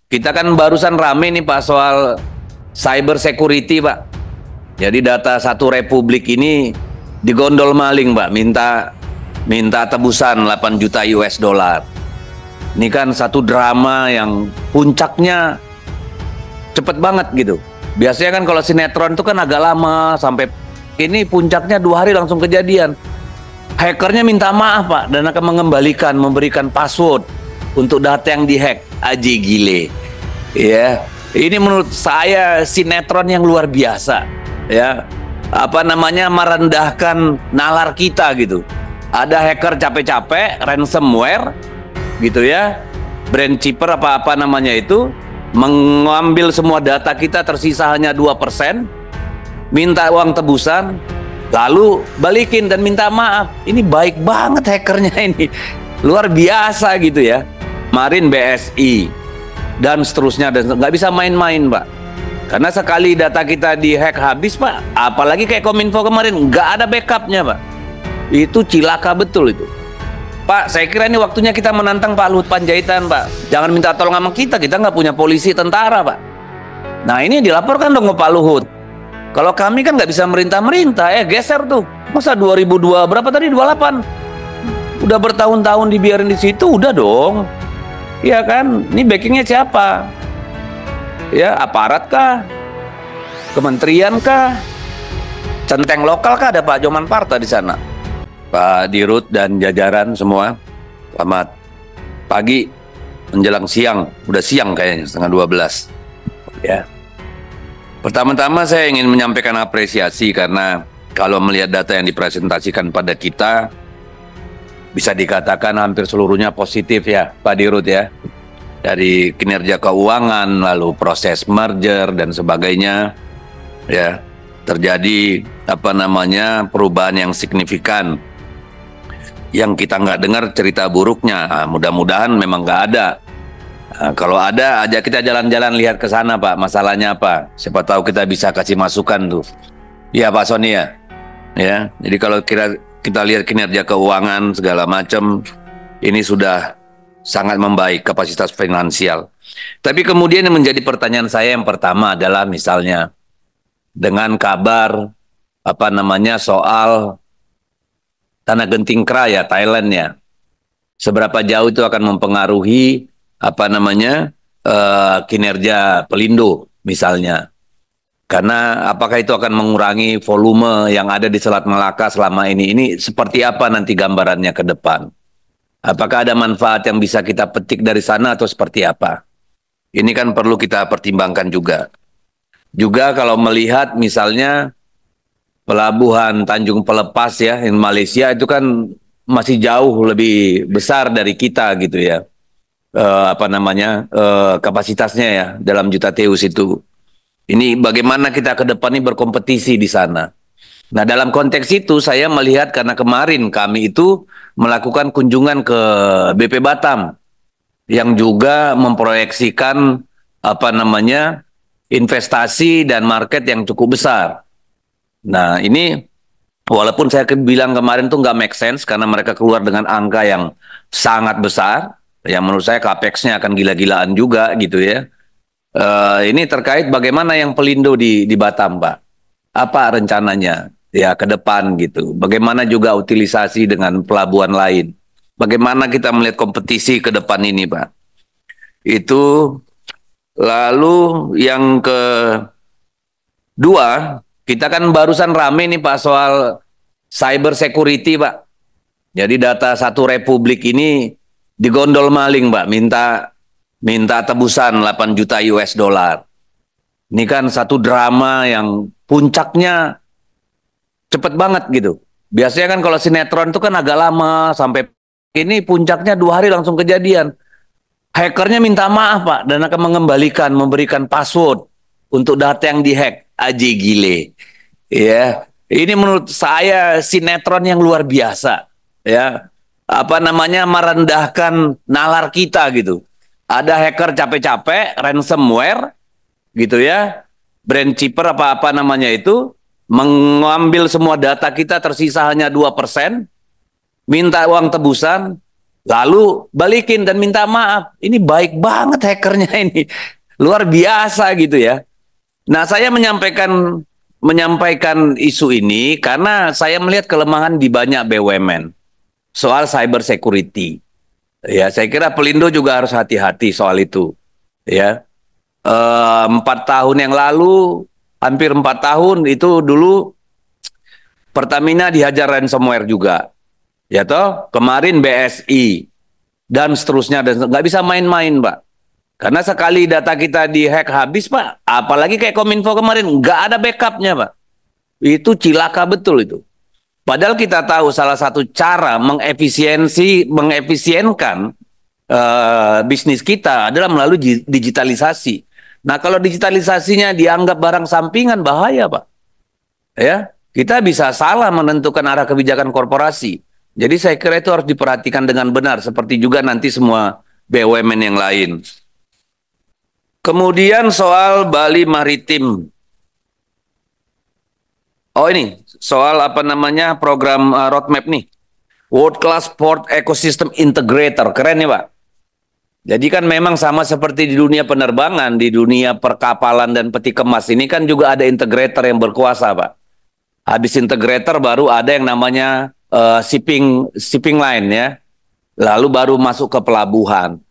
Kita kan barusan rame nih Pak soal cyber security Pak. Jadi data satu republik ini digondol maling Pak, minta tebusan 8 juta US dollar. Ini kan satu drama yang puncaknya cepet banget gitu. Biasanya kan kalau sinetron itu kan agak lama, sampai ini puncaknya 2 hari langsung kejadian. Hackernya minta maaf Pak dan akan memberikan password untuk data yang dihack. Aji gile. Ya, ini menurut saya sinetron yang luar biasa. Ya, apa namanya, merendahkan nalar kita gitu. Ada hacker capek-capek, ransomware gitu ya, brand cheaper apa namanya itu, mengambil semua data kita, tersisa hanya 2%, minta uang tebusan, lalu balikin dan minta maaf. Ini baik banget hackernya ini, luar biasa gitu ya. Kemarin BSI dan seterusnya, dan nggak bisa main-main Pak, karena sekali data kita dihack habis Pak. Apalagi kayak Kominfo kemarin, nggak ada backupnya Pak. Itu cilaka betul itu Pak. Saya kira ini waktunya kita menantang Pak Luhut Panjaitan Pak. Jangan minta tolong sama kita nggak punya polisi tentara Pak. Nah ini dilaporkan dong ke Pak Luhut. Kalau kami kan nggak bisa merintah-merintah, geser tuh. Masa 2002 berapa tadi, 28, udah bertahun-tahun dibiarin di situ, udah dong. Iya kan, ini backingnya siapa? Ya, aparat kah? Kementerian kah? Centeng lokal kah? Ada Pak Joman Parta di sana. Pak Dirut dan jajaran semua, selamat pagi menjelang siang. Udah siang kayaknya, setengah 12. Ya. Pertama-tama saya ingin menyampaikan apresiasi karena kalau melihat data yang dipresentasikan pada kita, bisa dikatakan hampir seluruhnya positif ya Pak Dirut ya. Dari kinerja keuangan, lalu proses merger dan sebagainya ya, terjadi apa namanya, perubahan yang signifikan. Yang kita nggak dengar cerita buruknya, mudah-mudahan memang nggak ada. Kalau ada, ajak kita jalan-jalan lihat ke sana Pak, masalahnya apa, siapa tahu kita bisa kasih masukan tuh. Iya Pak Sony ya. Ya, jadi kalau kita lihat kinerja keuangan segala macam, ini sudah sangat membaik kapasitas finansial. Tapi kemudian yang menjadi pertanyaan saya yang pertama adalah misalnya dengan kabar apa namanya soal Tanah Genting Kra ya, Thailand ya, seberapa jauh itu akan mempengaruhi apa namanya kinerja Pelindo misalnya. Karena apakah itu akan mengurangi volume yang ada di Selat Melaka selama ini? Ini seperti apa nanti gambarannya ke depan? Apakah ada manfaat yang bisa kita petik dari sana atau seperti apa? Ini kan perlu kita pertimbangkan juga. Juga kalau melihat misalnya pelabuhan Tanjung Pelepas ya, di Malaysia itu kan masih jauh lebih besar dari kita gitu ya. Apa namanya kapasitasnya ya, dalam juta teus itu. Ini bagaimana kita ke depan ini berkompetisi di sana. Nah dalam konteks itu saya melihat, karena kemarin kami itu melakukan kunjungan ke BP Batam yang juga memproyeksikan apa namanya investasi dan market yang cukup besar. Nah ini walaupun saya bilang kemarin tuh nggak make sense karena mereka keluar dengan angka yang sangat besar, yang menurut saya capex-nya akan gila-gilaan juga gitu ya. Ini terkait bagaimana yang Pelindo di Batam, Pak. Apa rencananya ya ke depan gitu. Bagaimana juga utilisasi dengan pelabuhan lain. Bagaimana kita melihat kompetisi ke depan ini, Pak. Itu lalu yang kedua, kita kan barusan rame nih Pak soal cyber security, Pak. Jadi data satu republik ini digondol maling, Pak. Minta tebusan 8 juta US dollar. Ini kan satu drama yang puncaknya cepet banget gitu. Biasanya kan kalau sinetron itu kan agak lama, sampai ini puncaknya 2 hari langsung kejadian. Hackernya minta maaf Pak dan akan memberikan password untuk data yang dihack. Aji gile. Ya, ini menurut saya sinetron yang luar biasa. Ya, apa namanya, merendahkan nalar kita gitu. Ada hacker capek-capek, ransomware, gitu ya, brand cheaper apa namanya itu, mengambil semua data kita, tersisa hanya 2%, minta uang tebusan, Lalu balikin dan minta maaf. Ini baik banget hackernya ini. Luar biasa gitu ya. Nah, saya menyampaikan isu ini karena saya melihat kelemahan di banyak BUMN soal cyber security. Ya, saya kira Pelindo juga harus hati-hati soal itu. Ya, 4 tahun yang lalu, hampir 4 tahun itu dulu Pertamina dihajar ransomware juga. Ya toh, kemarin BSI dan seterusnya dan nggak bisa main-main, Pak. Karena sekali data kita dihack habis, Pak. Apalagi kayak Kominfo kemarin, nggak ada backupnya, Pak. Itu cilaka betul itu. Padahal kita tahu salah satu cara mengefisienkan bisnis kita adalah melalui digitalisasi. Nah, kalau digitalisasinya dianggap barang sampingan, bahaya, Pak. Ya, kita bisa salah menentukan arah kebijakan korporasi. Jadi saya kira itu harus diperhatikan dengan benar, seperti juga nanti semua BUMN yang lain. Kemudian soal Bali Maritim. Oh ini, soal apa namanya program roadmap nih. World Class Port Ecosystem Integrator, keren nih Pak. Jadi kan memang sama seperti di dunia penerbangan, di dunia perkapalan dan peti kemas ini kan juga ada integrator yang berkuasa Pak. Habis integrator baru ada yang namanya shipping line ya. Lalu baru masuk ke pelabuhan.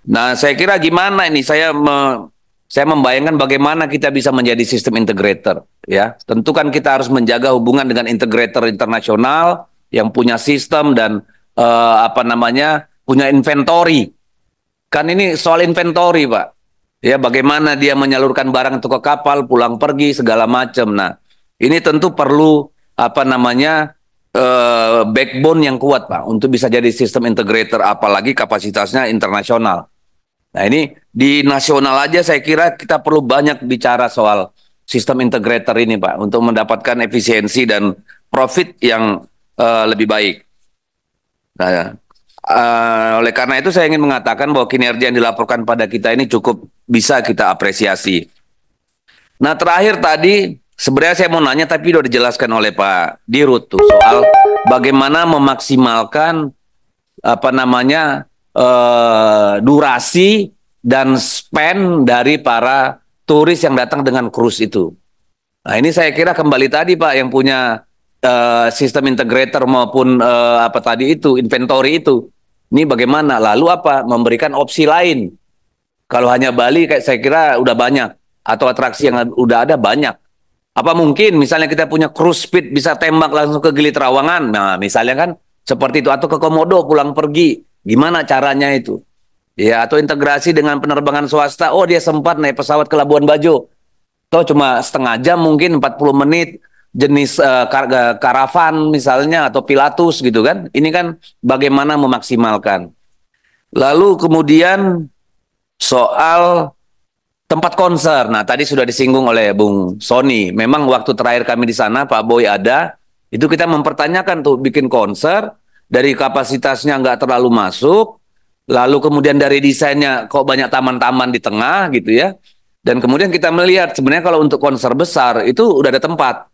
Nah, saya kira gimana ini saya membayangkan bagaimana kita bisa menjadi sistem integrator ya. Tentu kan kita harus menjaga hubungan dengan integrator internasional yang punya sistem dan apa namanya punya inventory. Kan ini soal inventory, Pak. Ya, bagaimana dia menyalurkan barang itu ke kapal, pulang pergi segala macam. Nah, ini tentu perlu apa namanya backbone yang kuat, Pak, untuk bisa jadi sistem integrator, apalagi kapasitasnya internasional. Nah, ini di nasional aja saya kira kita perlu banyak bicara soal sistem integrator ini, Pak, untuk mendapatkan efisiensi dan profit yang lebih baik. Nah, oleh karena itu saya ingin mengatakan bahwa kinerja yang dilaporkan pada kita ini cukup bisa kita apresiasi. Nah, terakhir tadi sebenarnya saya mau nanya tapi sudah dijelaskan oleh Pak Dirut tuh soal bagaimana memaksimalkan apa namanya durasi dan spend dari para turis yang datang dengan cruise itu. Nah, ini saya kira kembali tadi Pak yang punya sistem integrator maupun apa tadi itu inventory itu. Ini bagaimana? Lalu apa? Memberikan opsi lain. Kalau hanya Bali kayak saya kira udah banyak atau atraksi yang udah ada banyak. Apa mungkin misalnya kita punya cruise speed bisa tembak langsung ke Gili Trawangan? Nah, misalnya kan seperti itu atau ke Komodo pulang pergi. Gimana caranya itu? Ya, atau integrasi dengan penerbangan swasta. Oh, dia sempat naik pesawat ke Labuan Bajo. Toh cuma setengah jam mungkin 40 menit jenis karavan misalnya atau Pilatus gitu kan. Ini kan bagaimana memaksimalkan. Lalu kemudian soal tempat konser. Nah, tadi sudah disinggung oleh Bung Sony. Memang waktu terakhir kami di sana Pak Boy ada, itu kita mempertanyakan tuh bikin konser dari kapasitasnya nggak terlalu masuk. Lalu kemudian dari desainnya kok banyak taman-taman di tengah gitu ya. Dan kemudian kita melihat sebenarnya kalau untuk konser besar itu udah ada tempat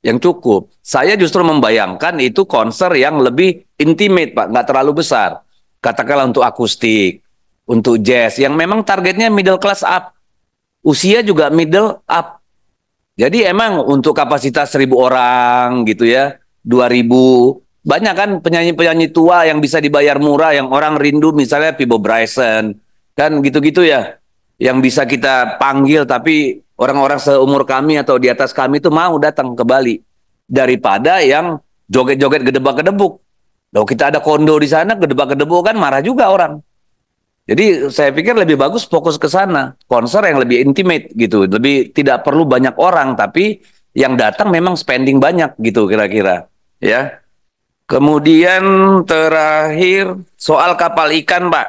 yang cukup. Saya justru membayangkan itu konser yang lebih intimate, Pak, nggak terlalu besar. Katakanlah untuk akustik, untuk jazz, yang memang targetnya middle class up. Usia juga middle up. Jadi emang untuk kapasitas 1.000 orang gitu ya, 2.000. Banyak kan penyanyi-penyanyi tua yang bisa dibayar murah, yang orang rindu misalnya Pibo Bryson, kan gitu-gitu ya. Yang bisa kita panggil tapi orang-orang seumur kami atau di atas kami itu mau datang ke Bali daripada yang joget-joget gedebak-gedebuk. Loh, kita ada kondo di sana gedebak-gedebuk kan marah juga orang. Jadi saya pikir lebih bagus fokus ke sana, konser yang lebih intimate gitu, lebih tidak perlu banyak orang tapi yang datang memang spending banyak gitu kira-kira, ya. Kemudian terakhir soal kapal ikan, Pak.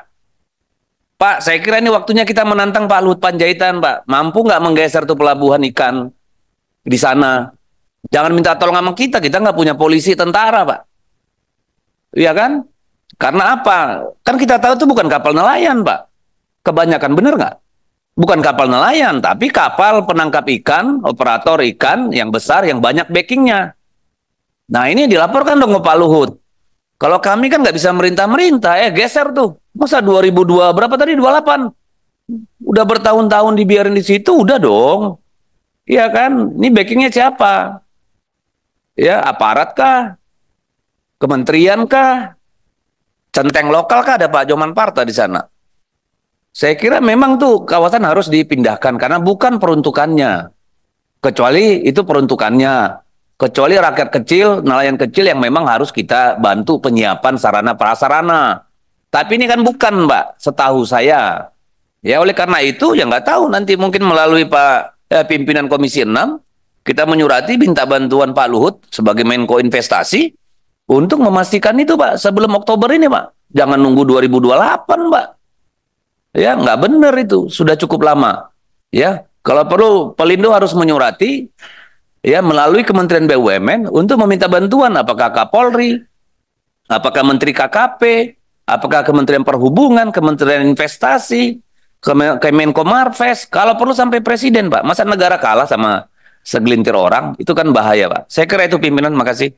Pak, saya kira ini waktunya kita menantang Pak Luhut Panjaitan, Pak. Mampu nggak menggeser tuh pelabuhan ikan di sana? Jangan minta tolong sama kita nggak punya polisi tentara, Pak. Iya kan? Karena apa? Kan kita tahu itu bukan kapal nelayan, Pak. Kebanyakan bener nggak? Bukan kapal nelayan, tapi kapal penangkap ikan, operator ikan yang besar, yang banyak backingnya. Nah, ini dilaporkan dong ke Pak Luhut. Kalau kami kan nggak bisa merintah-merintah, geser tuh. Masa 2002 berapa tadi 28? Udah bertahun-tahun dibiarin di situ, udah dong. Iya kan? Ini backingnya siapa? Ya, aparat kah? Kementerian kah? Centeng lokal kah ada Pak Joman Parta di sana? Saya kira memang tuh kawasan harus dipindahkan karena bukan peruntukannya. Kecuali itu peruntukannya. Kecuali rakyat kecil, nelayan kecil yang memang harus kita bantu penyiapan sarana prasarana. Tapi ini kan bukan, Mbak, setahu saya. Ya oleh karena itu ya nggak tahu nanti mungkin melalui pimpinan Komisi 6 kita menyurati minta bantuan Pak Luhut sebagai Menko Investasi untuk memastikan itu Pak sebelum Oktober ini Pak. Jangan nunggu 2028 Pak. Ya nggak benar itu sudah cukup lama. Ya kalau perlu Pelindo harus menyurati ya melalui Kementerian BUMN untuk meminta bantuan apakah Kapolri, apakah Menteri KKP, apakah Kementerian Perhubungan, Kementerian Investasi, Kemenko Marves, kalau perlu sampai presiden, Pak. Masa negara kalah sama segelintir orang, itu kan bahaya, Pak. Saya kira itu pimpinan, makasih.